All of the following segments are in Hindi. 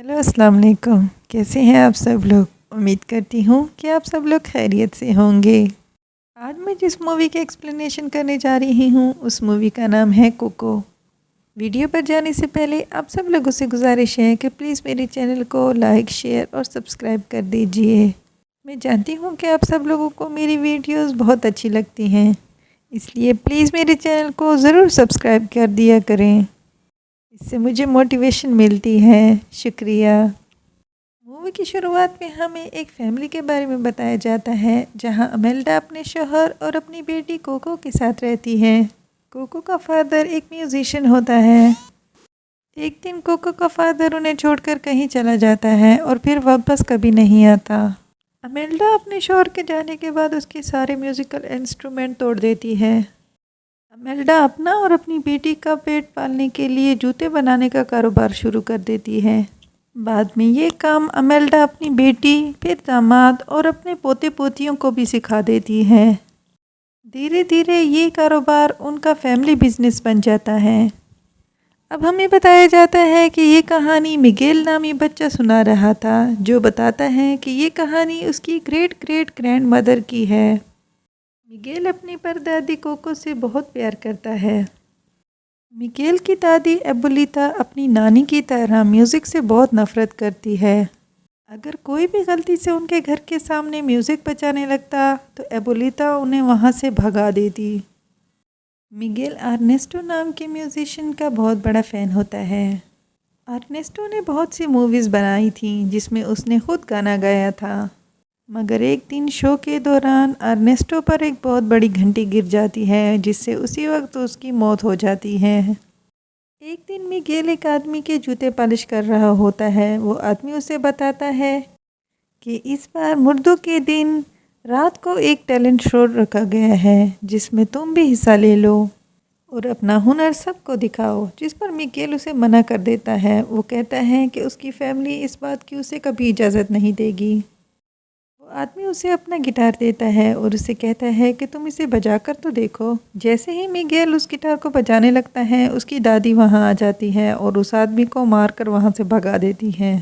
हेलो अस्सलाम वालेकुम। कैसे हैं आप सब लोग? उम्मीद करती हूँ कि आप सब लोग खैरियत से होंगे। आज मैं जिस मूवी के एक्सप्लेनेशन करने जा रही हूँ उस मूवी का नाम है कोको। वीडियो पर जाने से पहले आप सब लोगों से गुजारिश है कि प्लीज़ मेरे चैनल को लाइक शेयर और सब्सक्राइब कर दीजिए। मैं जानती हूँ कि आप सब लोगों को मेरी वीडियोज़ बहुत अच्छी लगती हैं, इसलिए प्लीज़ मेरे चैनल को ज़रूर सब्सक्राइब कर दिया करें, इससे मुझे मोटिवेशन मिलती है। शुक्रिया। मूवी की शुरुआत में हमें एक फैमिली के बारे में बताया जाता है जहां अमेल्डा अपने शौहर और अपनी बेटी कोको के साथ रहती है। कोको का फादर एक म्यूजिशियन होता है। एक दिन कोको का फादर उन्हें छोड़कर कहीं चला जाता है और फिर वापस कभी नहीं आता। अमेल्डा अपने शौहर के जाने के बाद उसके सारे म्यूजिकल इंस्ट्रूमेंट तोड़ देती है। अमेल्डा अपना और अपनी बेटी का पेट पालने के लिए जूते बनाने का कारोबार शुरू कर देती है। बाद में ये काम अमेल्डा अपनी बेटी, फिर दामाद और अपने पोते पोतियों को भी सिखा देती है। धीरे धीरे ये कारोबार उनका फैमिली बिजनेस बन जाता है। अब हमें बताया जाता है कि ये कहानी मिगेल नामी बच्चा सुना रहा था, जो बताता है कि ये कहानी उसकी ग्रेट ग्रेट ग्रैंड मदर की है। मिगेल अपनी परदादी कोको से बहुत प्यार करता है। मिगेल की दादी एबुलिता अपनी नानी की तरह म्यूज़िक से बहुत नफ़रत करती है। अगर कोई भी गलती से उनके घर के सामने म्यूज़िक बजाने लगता तो एबुलिता उन्हें वहाँ से भगा देती। मिगेल अर्नेस्टो नाम के म्यूज़िशियन का बहुत बड़ा फ़ैन होता है। अर्नेस्टो ने बहुत सी मूवीज़ बनाई थी जिसमें उसने खुद गाना गाया था, मगर एक दिन शो के दौरान अर्नेस्टो पर एक बहुत बड़ी घंटी गिर जाती है जिससे उसी वक्त उसकी मौत हो जाती है। एक दिन मिगेल एक आदमी के जूते पॉलिश कर रहा होता है। वो आदमी उसे बताता है कि इस बार मुर्दों के दिन रात को एक टैलेंट शो रखा गया है जिसमें तुम भी हिस्सा ले लो और अपना हुनर सबको दिखाओ, जिस पर मिगेल उसे मना कर देता है। वो कहता है कि उसकी फैमिली इस बात की उसे कभी इजाज़त नहीं देगी। आदमी उसे अपना गिटार देता है और उसे कहता है कि तुम इसे बजाकर तो देखो। जैसे ही मिगेल उस गिटार को बजाने लगता है उसकी दादी वहां आ जाती है और उस आदमी को मारकर वहां से भगा देती है।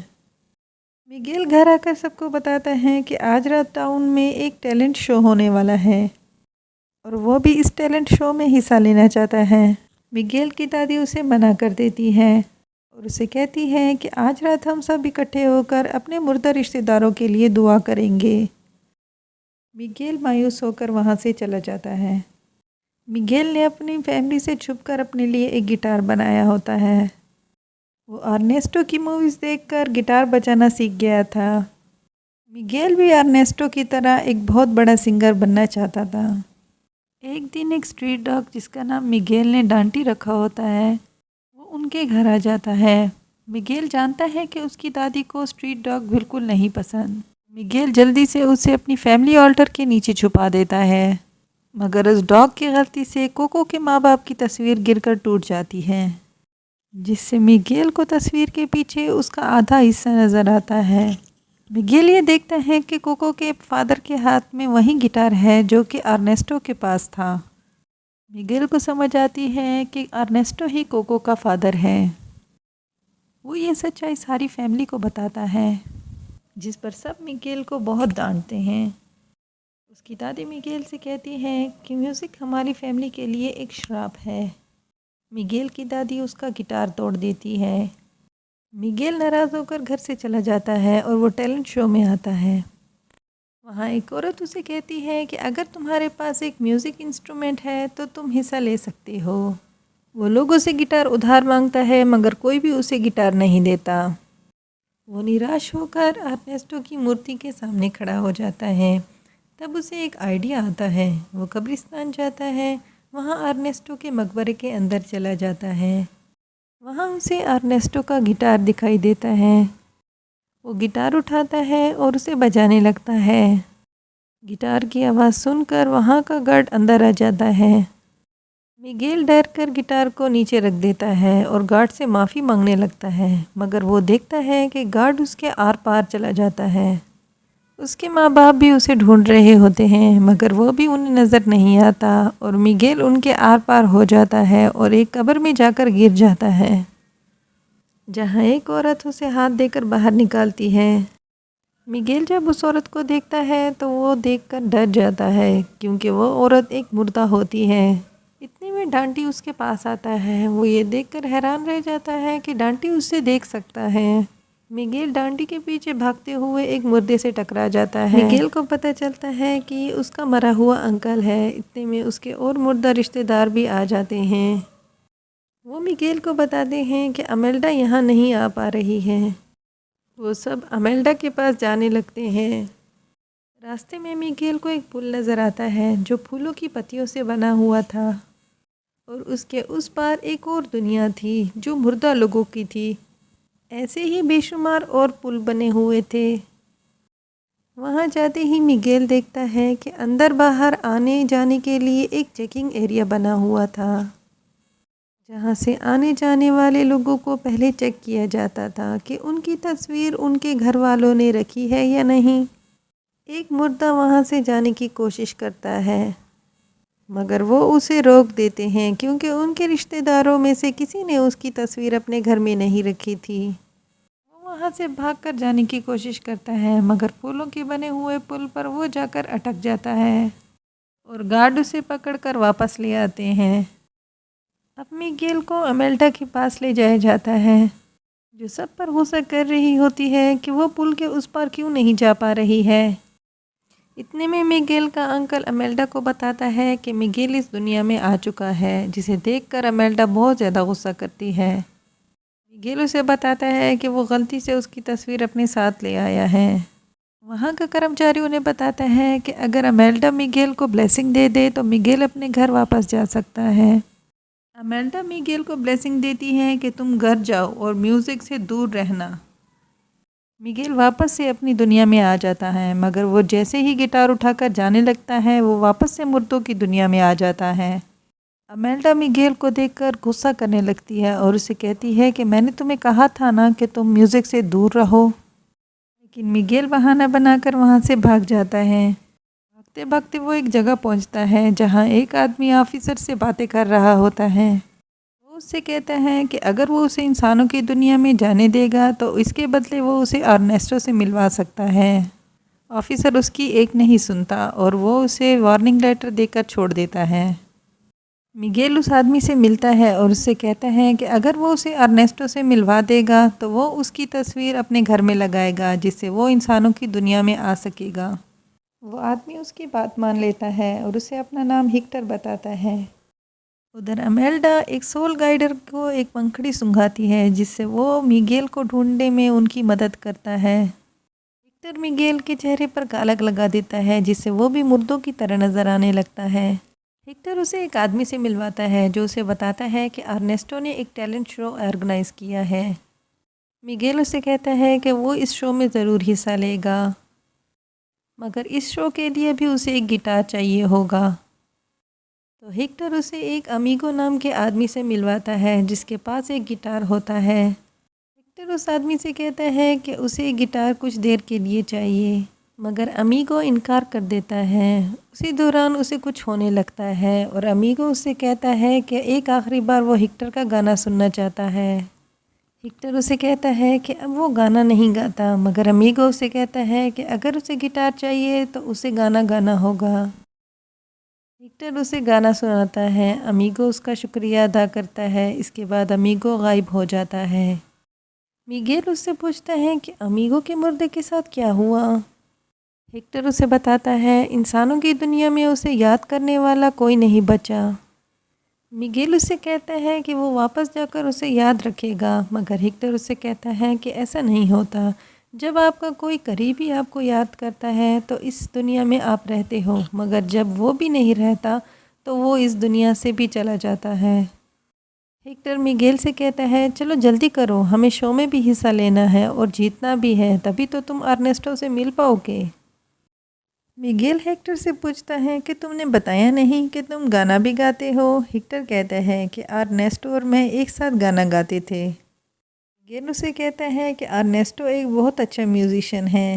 मिगेल घर आकर सबको बताता है कि आज रात टाउन में एक टैलेंट शो होने वाला है और वो भी इस टैलेंट शो में हिस्सा लेना चाहता है। मिगेल की दादी उसे मना कर देती है और उसे कहती है कि आज रात हम सब इकट्ठे होकर अपने मुर्दा रिश्तेदारों के लिए दुआ करेंगे। मिगेल मायूस होकर वहाँ से चला जाता है। मिगेल ने अपनी फैमिली से छुपकर अपने लिए एक गिटार बनाया होता है। वो अर्नेस्टो की मूवीज़ देखकर गिटार बजाना सीख गया था। मिगेल भी अर्नेस्टो की तरह एक बहुत बड़ा सिंगर बनना चाहता था। एक दिन एक स्ट्रीट डॉग जिसका नाम मिगेल ने डांटी रखा होता है वो उनके घर आ जाता है। मिगेल जानता है कि उसकी दादी को स्ट्रीट डॉग बिल्कुल नहीं पसंद। मिगेल जल्दी से उसे अपनी फैमिली ऑल्टर के नीचे छुपा देता है, मगर उस डॉग की गलती से कोको के माँ बाप की तस्वीर गिरकर टूट जाती है, जिससे मिगेल को तस्वीर के पीछे उसका आधा हिस्सा नज़र आता है। मिगेल ये देखता है कि कोको के फादर के हाथ में वही गिटार है जो कि अर्नेस्टो के पास था। मिगेल को समझ आती है कि अर्नेस्टो ही कोको का फादर है। वो ये सच्चाई सारी फैमिली को बताता है, जिस पर सब मिगेल को बहुत डांटते हैं। उसकी दादी मिगेल से कहती है कि म्यूज़िक हमारी फैमिली के लिए एक श्राप है। मिगेल की दादी उसका गिटार तोड़ देती है। मिगेल नाराज़ होकर घर से चला जाता है और वो टैलेंट शो में आता है। वहाँ एक औरत उसे कहती है कि अगर तुम्हारे पास एक म्यूज़िक इंस्ट्रूमेंट है तो तुम हिस्सा ले सकते हो। वो लोगों से गिटार उधार मांगता है मगर कोई भी उसे गिटार नहीं देता। वो निराश होकर अर्नेस्टो की मूर्ति के सामने खड़ा हो जाता है। तब उसे एक आइडिया आता है। वो कब्रिस्तान जाता है, वहाँ अर्नेस्टो के मकबरे के अंदर चला जाता है। वहाँ उसे अर्नेस्टो का गिटार दिखाई देता है। वो गिटार उठाता है और उसे बजाने लगता है। गिटार की आवाज़ सुनकर वहाँ का गार्ड अंदर आ जाता है। मिगेल डर कर गिटार को नीचे रख देता है और गार्ड से माफ़ी मांगने लगता है, मगर वो देखता है कि गार्ड उसके आर पार चला जाता है। उसके माँ बाप भी उसे ढूंढ रहे होते हैं मगर वो भी उन्हें नज़र नहीं आता और मिगेल उनके आर पार हो जाता है और एक कब्र में जाकर गिर जाता है। जहाँ एक औरत उसे हाथ देकर बाहर निकालती है। मिगेल जब उस औरत को देखता है तो वो देखकर डर जाता है क्योंकि वो औरत एक मुर्दा होती है। इतने में डांटी उसके पास आता है। वो ये देखकर हैरान रह जाता है कि डांटी उससे देख सकता है। मिगेल डांटी के पीछे भागते हुए एक मुर्दे से टकरा जाता है। मिगेल को पता चलता है कि उसका मरा हुआ अंकल है। इतने में उसके और मुर्दा रिश्तेदार भी आ जाते हैं। वो मिगेल को बताते हैं कि अमेल्डा यहाँ नहीं आ पा रही है। वो सब अमेल्डा के पास जाने लगते हैं। रास्ते में मिगेल को एक पुल नज़र आता है जो फूलों की पत्तियों से बना हुआ था और उसके उस पार एक और दुनिया थी जो मुर्दा लोगों की थी। ऐसे ही बेशुमार और पुल बने हुए थे। वहाँ जाते ही मिगेल देखता है कि अंदर बाहर आने जाने के लिए एक चेकिंग एरिया बना हुआ था जहाँ से आने जाने वाले लोगों को पहले चेक किया जाता था कि उनकी तस्वीर उनके घर वालों ने रखी है या नहीं। एक मुर्दा वहाँ से जाने की कोशिश करता है मगर वो उसे रोक देते हैं क्योंकि उनके रिश्तेदारों में से किसी ने उसकी तस्वीर अपने घर में नहीं रखी थी। वो वहाँ से भागकर जाने की कोशिश करता है मगर फूलों के बने हुए पुल पर वो जाकर अटक जाता है और गार्ड उसे पकड़कर वापस ले आते हैं। अब मिगेल को अमेल्डा के पास ले जाया जाता है जो सब पर गुस्सा कर रही होती है कि वो पुल के उस पार क्यों नहीं जा पा रही है। इतने में मिगेल का अंकल अमेल्डा को बताता है कि मिगेल इस दुनिया में आ चुका है जिसे देखकर अमेल्डा बहुत ज़्यादा गुस्सा करती है। मिगेल उसे बताता है कि वो गलती से उसकी तस्वीर अपने साथ ले आया है। वहाँ का कर्मचारी उन्हें बताता है कि अगर अमेल्डा मिगेल को ब्लेसिंग दे दे तो मिगेल अपने घर वापस जा सकता है। अमेल्डा मिगेल को ब्लेसिंग देती है कि तुम घर जाओ और म्यूज़िक से दूर रहना। मिगेल वापस से अपनी दुनिया में आ जाता है मगर वो जैसे ही गिटार उठाकर जाने लगता है वो वापस से मुर्दों की दुनिया में आ जाता है। अमेल्डा मिगेल को देखकर गुस्सा करने लगती है और उसे कहती है कि मैंने तुम्हें कहा था ना कि तुम म्यूज़िक से दूर रहो। लेकिन मिगेल बहाना बनाकर वहाँ से भाग जाता है। भागते भागते वो एक जगह पहुँचता है जहाँ एक आदमी ऑफिसर से बातें कर रहा होता है। वो उससे कहता है कि अगर वो उसे इंसानों की दुनिया में जाने देगा तो इसके बदले वो उसे अर्नेस्टो से मिलवा सकता है। ऑफिसर उसकी एक नहीं सुनता और वो उसे वार्निंग लेटर देकर छोड़ देता है। मिगेल उस आदमी से मिलता है और उससे कहता है कि अगर वो उसे अर्नेस्टो से मिलवा देगा तो वो उसकी तस्वीर अपने घर में लगाएगा जिससे वो इंसानों की दुनिया में आ सकेगा। वो आदमी उसकी बात मान लेता है और उसे अपना नाम हिक्टर बताता है। उधर अमेल्डा एक सोल गाइडर को एक पंखड़ी सुंघाती है जिससे वो मिगेल को ढूंढने में उनकी मदद करता है। हिक्टर मिगेल के चेहरे पर कालक लगा देता है जिससे वो भी मुर्दों की तरह नजर आने लगता है। हिक्टर उसे एक आदमी से मिलवाता है जो उसे बताता है कि अर्नेस्टो ने एक टैलेंट शो ऑर्गेनाइज़ किया है। मिगेल उसे कहता है कि वो इस शो में ज़रूर हिस्सा लेगा मगर इस शो के लिए भी उसे एक गिटार चाहिए होगा। तो हिक्टर उसे एक अमीगो नाम के आदमी से मिलवाता है जिसके पास एक गिटार होता है। हिक्टर उस आदमी से कहता है कि उसे गिटार कुछ देर के लिए चाहिए मगर अमीगो इनकार कर देता है। उसी दौरान उसे कुछ होने लगता है और अमीगो उससे कहता है कि एक आखिरी बार वो हिक्टर का गाना सुनना चाहता है। हिक्टर उसे कहता है कि अब वो गाना नहीं गाता मगर अमीगो उसे कहता है कि अगर उसे गिटार चाहिए तो उसे गाना गाना होगा। हिक्टर उसे गाना सुनाता है। अमीगो उसका शुक्रिया अदा करता है। इसके बाद अमीगो गायब हो जाता है। मिगेल उससे पूछता है कि अमीगो के मुर्दे के साथ क्या हुआ। हिक्टर उसे बताता है इंसानों की दुनिया में उसे याद करने वाला कोई नहीं बचा। मिगेल उससे कहता है कि वो वापस जाकर उसे याद रखेगा मगर हिक्टर उससे कहता है कि ऐसा नहीं होता। जब आपका कोई करीबी आपको याद करता है तो इस दुनिया में आप रहते हो मगर जब वो भी नहीं रहता तो वो इस दुनिया से भी चला जाता है। हिक्टर मिगेल से कहता है चलो जल्दी करो, हमें शो में भी हिस्सा लेना है और जीतना भी है, तभी तो तुम अर्नेस्टो से मिल पाओगे। मिगेल हेक्टर से पूछता है कि तुमने बताया नहीं कि तुम गाना भी गाते हो। हिक्टर कहता है कि अर्नेस्टो और मैं एक साथ गाना गाते थे। मिगेल उसे कहता है कि अर्नेस्टो एक बहुत अच्छा म्यूज़िशियन है।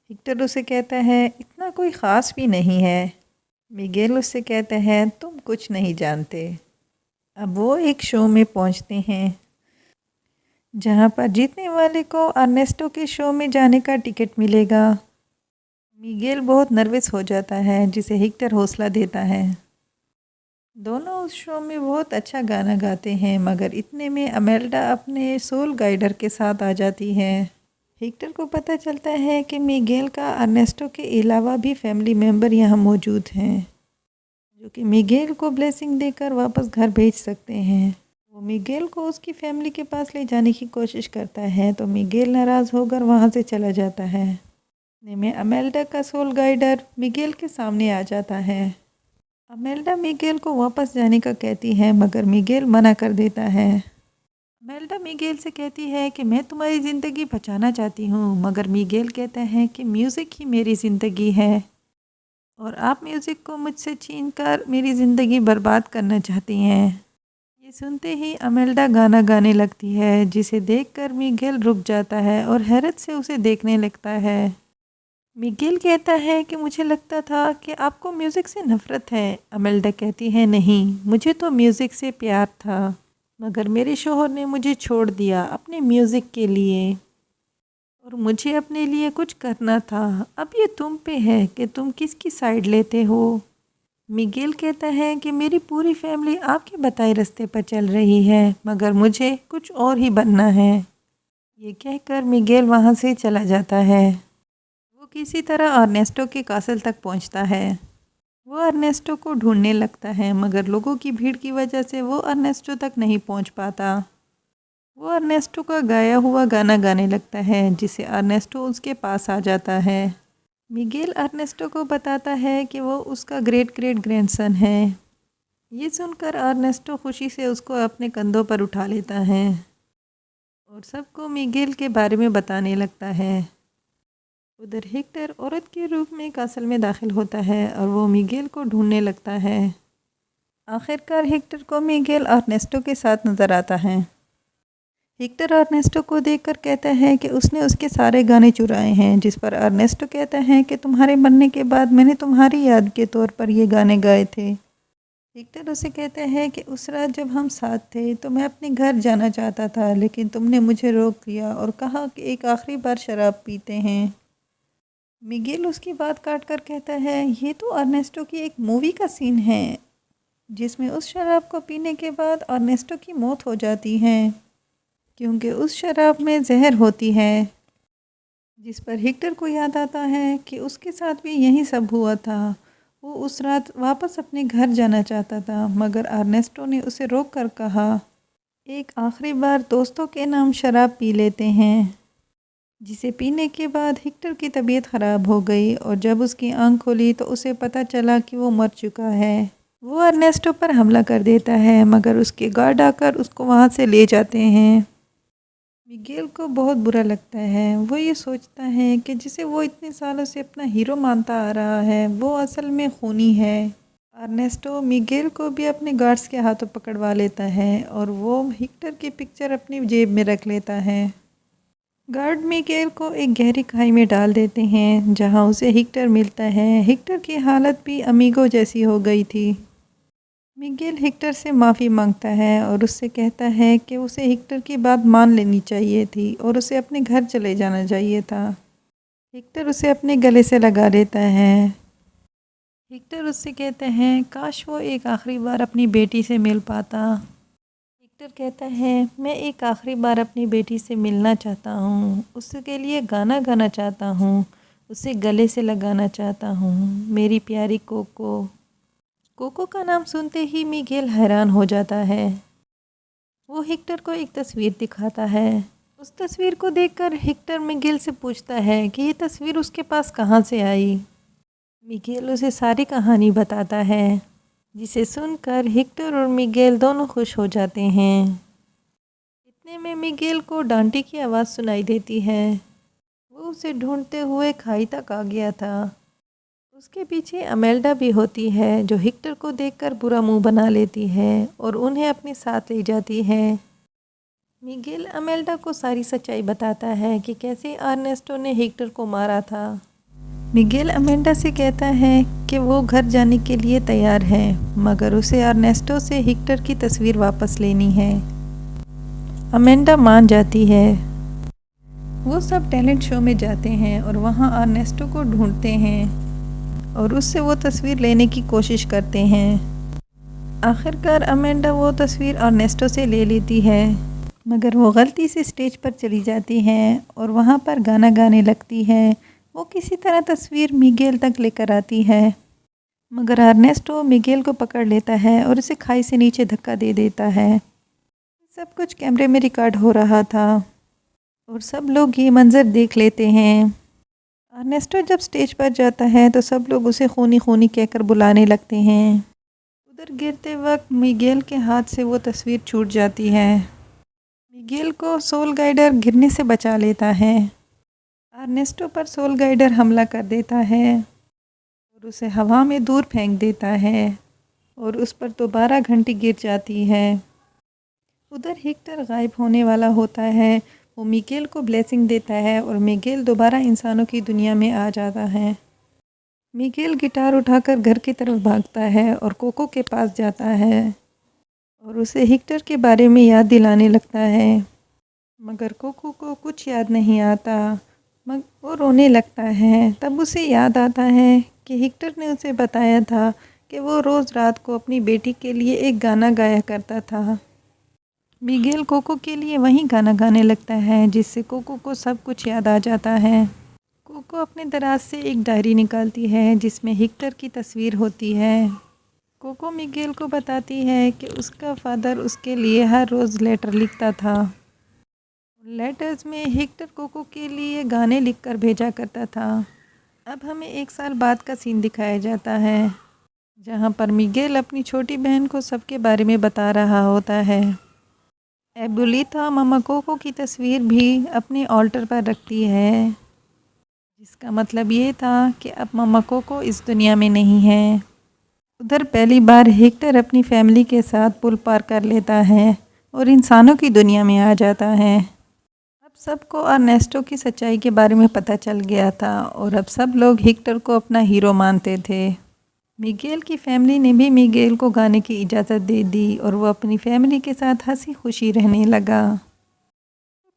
हिक्टर उसे कहता है इतना कोई ख़ास भी नहीं है। मिगेल उससे कहता है तुम कुछ नहीं जानते। अब वो एक शो में पहुंचते हैं जहां पर जीतने वाले को अर्नेस्टो के शो में जाने का टिकट मिलेगा। मिगेल बहुत नर्वस हो जाता है, जिसे हिक्टर हौसला देता है। दोनों उस शो में बहुत अच्छा गाना गाते हैं, मगर इतने में अमेल्डा अपने सोल गाइडर के साथ आ जाती है। हिक्टर को पता चलता है कि मिगेल का अर्नेस्टो के अलावा भी फैमिली मेम्बर यहाँ मौजूद हैं, जो कि मिगेल को ब्लेसिंग देकर वापस घर भेज सकते हैं। वो मिगेल को उसकी फैमिली के पास ले जाने की कोशिश करता है, तो मिगेल नाराज़ होकर वहाँ से चला जाता है। इतने में अमेल्डा का सोल गाइडर मिगेल के सामने आ जाता है। अमेल्डा मिगेल को वापस जाने का कहती है, मगर मिगेल मना कर देता है। अमेल्डा मिगेल से कहती है कि मैं तुम्हारी ज़िंदगी बचाना चाहती हूँ, मगर मिगेल कहता है कि म्यूज़िक ही मेरी ज़िंदगी है और आप म्यूज़िक को मुझसे छीन कर मेरी ज़िंदगी बर्बाद करना चाहती हैं। ये सुनते ही अमेल्डा गाना गाने लगती है, जिसे देखकर मिगेल रुक जाता है और हैरत से उसे देखने लगता है। मिगेल कहता है कि मुझे लगता था कि आपको म्यूज़िक से नफ़रत है। अमेल्डा कहती है नहीं, मुझे तो म्यूज़िक से प्यार था, मगर मेरे शौहर ने मुझे छोड़ दिया अपने म्यूज़िक के लिए और मुझे अपने लिए कुछ करना था। अब ये तुम पे है कि तुम किसकी साइड लेते हो। मिगेल कहता है कि मेरी पूरी फैमिली आपके बताए रास्ते पर चल रही है, मगर मुझे कुछ और ही बनना है। ये कहकर मिगेल वहाँ से चला जाता है। वो किसी तरह अर्नेस्टो के कासल तक पहुँचता है। वो अर्नेस्टो को ढूंढने लगता है, मगर लोगों की भीड़ की वजह से वो अर्नेस्टो तक नहीं पहुँच पाता। वो अर्नेस्टो का गाया हुआ गाना गाने लगता है, जिससे अर्नेस्टो उसके पास आ जाता है। मिगेल अर्नेस्टो को बताता है कि वो उसका ग्रेट ग्रेट ग्रैंडसन है। ये सुनकर अर्नेस्टो खुशी से उसको अपने कंधों पर उठा लेता है और सबको मिगेल के बारे में बताने लगता है। उधर हिक्टर औरत के रूप में कासल में दाखिल होता है और वो मिगेल को ढूंढने लगता है। आखिरकार हिक्टर को मिगेल अर्नेस्टो के साथ नज़र आता है। हिक्टर अर्नेस्टो को देखकर कहता है कि उसने उसके सारे गाने चुराए हैं, जिस पर अर्नेस्टो कहता है कि तुम्हारे मरने के बाद मैंने तुम्हारी याद के तौर पर ये गाने गाए थे। हिक्टर उसे कहता है कि उस रात जब हम साथ थे तो मैं अपने घर जाना चाहता था, लेकिन तुमने मुझे रोक लिया और कहा कि एक आखिरी बार शराब पीते हैं। मिगेल उसकी बात काट कर कहता है ये तो अर्नेस्टो की एक मूवी का सीन है, जिसमें उस शराब को पीने के बाद अर्नेस्टो की मौत हो जाती है, क्योंकि उस शराब में जहर होती है। जिस पर हिक्टर को याद आता है कि उसके साथ भी यही सब हुआ था। वो उस रात वापस अपने घर जाना चाहता था, मगर अर्नेस्टो ने उसे रोक कर कहा एक आखिरी बार दोस्तों के नाम शराब पी लेते हैं, जिसे पीने के बाद हिक्टर की तबीयत ख़राब हो गई और जब उसकी आंख खोली तो उसे पता चला कि वो मर चुका है। वो अर्नेस्टो पर हमला कर देता है, मगर उसके गार्ड आकर उसको वहाँ से ले जाते हैं। मिगेल को बहुत बुरा लगता है। वो ये सोचता है कि जिसे वो इतने सालों से अपना हीरो मानता आ रहा है, वो असल में खूनी है। अर्नेस्टो मिगेल को भी अपने गार्ड्स के हाथों पकड़वा लेता है और वो हिक्टर की पिक्चर अपनी जेब में रख लेता है। गार्ड मिगेल को एक गहरी खाई में डाल देते हैं, जहां उसे हिक्टर मिलता है। हिक्टर की हालत भी अमीगो जैसी हो गई थी। मिगेल हिक्टर से माफ़ी मांगता है और उससे कहता है कि उसे हिक्टर की बात मान लेनी चाहिए थी और उसे अपने घर चले जाना चाहिए था। हिक्टर उसे अपने गले से लगा लेता है। हिक्टर उससे कहते हैं काश वो एक आखिरी बार अपनी बेटी से मिल पाता। हिक्टर कहता है मैं एक आखिरी बार अपनी बेटी से मिलना चाहता हूँ, उसके लिए गाना गाना चाहता हूँ, उसे गले से लगाना चाहता हूँ, मेरी प्यारी कोको। कोको का नाम सुनते ही मिगेल हैरान हो जाता है। वो हिक्टर को एक तस्वीर दिखाता है। उस तस्वीर को देखकर हिक्टर मिगेल से पूछता है कि ये तस्वीर उसके पास कहाँ से आई। मिगेल उसे सारी कहानी बताता है, जिसे सुनकर हिक्टर और मिगेल दोनों खुश हो जाते हैं। इतने में मिगेल को डांटी की आवाज़ सुनाई देती है। वो उसे ढूंढते हुए खाई तक आ गया था। उसके पीछे अमेल्डा भी होती है, जो हिक्टर को देखकर बुरा मुंह बना लेती है और उन्हें अपने साथ ले जाती है। मिगेल अमेल्डा को सारी सच्चाई बताता है कि कैसे अर्नेस्टो ने हिक्टर को मारा था। मिगेल अमेल्डा से कहता है कि वो घर जाने के लिए तैयार है, मगर उसे अर्नेस्टो से हिक्टर की तस्वीर वापस लेनी है। अमेंडा मान जाती है। वो सब टैलेंट शो में जाते हैं और वहाँ अर्नेस्टो को ढूंढते हैं और उससे वो तस्वीर लेने की कोशिश करते हैं। आखिरकार अमेंडा वो तस्वीर अर्नेस्टो से ले लेती है, मगर वो गलती से स्टेज पर चली जाती हैं और वहाँ पर गाना गाने लगती है। वो किसी तरह तस्वीर मिगेल तक लेकर आती है, मगर अर्नेस्टो मिगेल को पकड़ लेता है और उसे खाई से नीचे धक्का दे देता है। सब कुछ कैमरे में रिकॉर्ड हो रहा था और सब लोग ये मंज़र देख लेते हैं। अर्नेस्टो जब स्टेज पर जाता है तो सब लोग उसे खूनी खूनी कहकर बुलाने लगते हैं। उधर गिरते वक्त मिगेल के हाथ से वो तस्वीर छूट जाती है। मिगेल को सोल गाइडर गिरने से बचा लेता है। अर्नेस्टो पर सोल गाइडर हमला कर देता है और उसे हवा में दूर फेंक देता है और उस पर दोबारा घंटी गिर जाती है। उधर हिक्टर गायब होने वाला होता है। वो मिगेल को ब्लेसिंग देता है और मिगेल दोबारा इंसानों की दुनिया में आ जाता है। मिगेल गिटार उठाकर घर की तरफ भागता है और कोको के पास जाता है और उसे हिक्टर के बारे में याद दिलाने लगता है, मगर कोको को कुछ याद नहीं आता। मगर वो रोने लगता है। तब उसे याद आता है कि हिक्टर ने उसे बताया था कि वो रोज़ रात को अपनी बेटी के लिए एक गाना गाया करता था। मिगेल कोको के लिए वही गाना गाने लगता है, जिससे कोको को सब कुछ याद आ जाता है। कोको अपने दराज से एक डायरी निकालती है जिसमें हिक्टर की तस्वीर होती है। कोको मिगेल को बताती है कि उसका फादर उसके लिए हर रोज़ लेटर लिखता था। लेटर्स में हिक्टर कोको के लिए गाने लिखकर भेजा करता था। अब हमें 1 साल बाद का सीन दिखाया जाता है, जहाँ पर मिगेल अपनी छोटी बहन को सबके बारे में बता रहा होता है। एबुलिता मामा कोको की तस्वीर भी अपने ऑल्टर पर रखती है, जिसका मतलब ये था कि अब मामा कोको इस दुनिया में नहीं है। उधर पहली बार हिक्टर अपनी फैमिली के साथ पुल पार कर लेता है और इंसानों की दुनिया में आ जाता है। अब सबको अर्नेस्टो की सच्चाई के बारे में पता चल गया था और अब सब लोग हिक्टर को अपना हीरो मानते थे। मिगेल की फैमिली ने भी मिगेल को गाने की इजाज़त दे दी और वो अपनी फैमिली के साथ हंसी खुशी रहने लगा।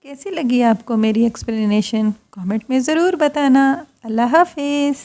कैसी लगी आपको मेरी एक्सप्लेनेशन? कमेंट में ज़रूर बताना। अल्लाह हाफिज़।